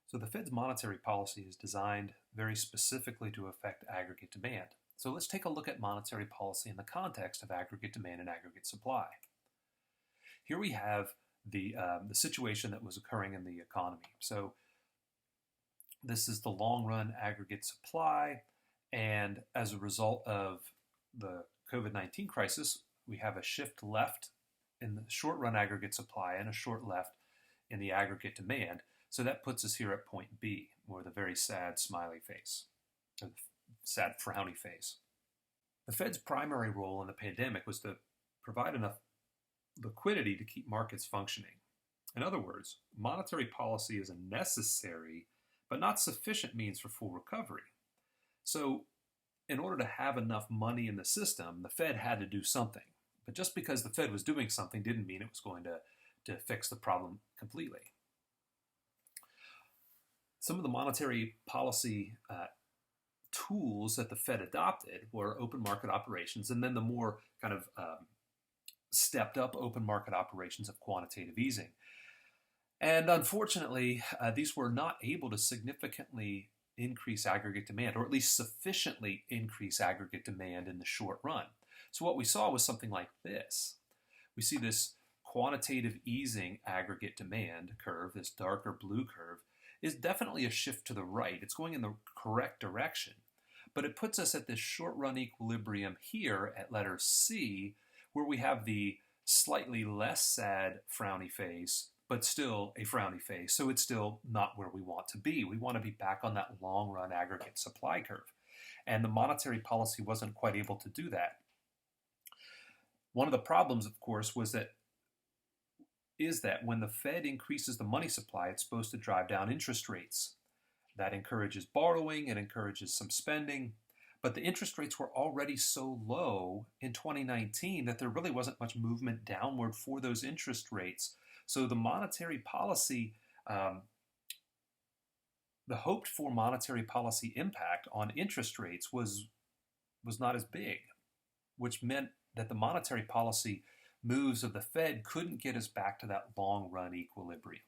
So the Fed's monetary policy is designed very specifically to affect aggregate demand. So let's take a look at monetary policy in the context of aggregate demand and aggregate supply. Here we have the situation that was occurring in the economy. So this is the long run aggregate supply, and as a result of the COVID-19 crisis, we have a shift left in the short run aggregate supply and a short left in the aggregate demand. So that puts us here at point B, or the very sad smiley face, or the sad frowny face. The Fed's primary role in the pandemic was to provide enough liquidity to keep markets functioning. In other words, monetary policy is a necessary but not sufficient means for full recovery. So in order to have enough money in the system, the Fed had to do something. But just because the Fed was doing something didn't mean it was going to fix the problem completely. Some of the monetary policy tools that the Fed adopted were open market operations, and then the more kind of stepped up open market operations of quantitative easing. And unfortunately, these were not able to significantly increase aggregate demand, or at least sufficiently increase aggregate demand in the short run. So what we saw was something like this. We see this quantitative easing aggregate demand curve, this darker blue curve, is definitely a shift to the right. It's going in the correct direction, but it puts us at this short run equilibrium here at letter C, where we have the slightly less sad frowny face, but still a frowny face. So it's still not where we want to be. We want to be back on that long run aggregate supply curve. And the monetary policy wasn't quite able to do that. One of the problems, of course, is that when the Fed increases the money supply, it's supposed to drive down interest rates. That encourages borrowing, it encourages some spending, but the interest rates were already so low in 2019 that there really wasn't much movement downward for those interest rates. So the monetary policy, the hoped for monetary policy impact on interest rates was not as big, which meant that the monetary policy moves of the Fed couldn't get us back to that long run equilibrium.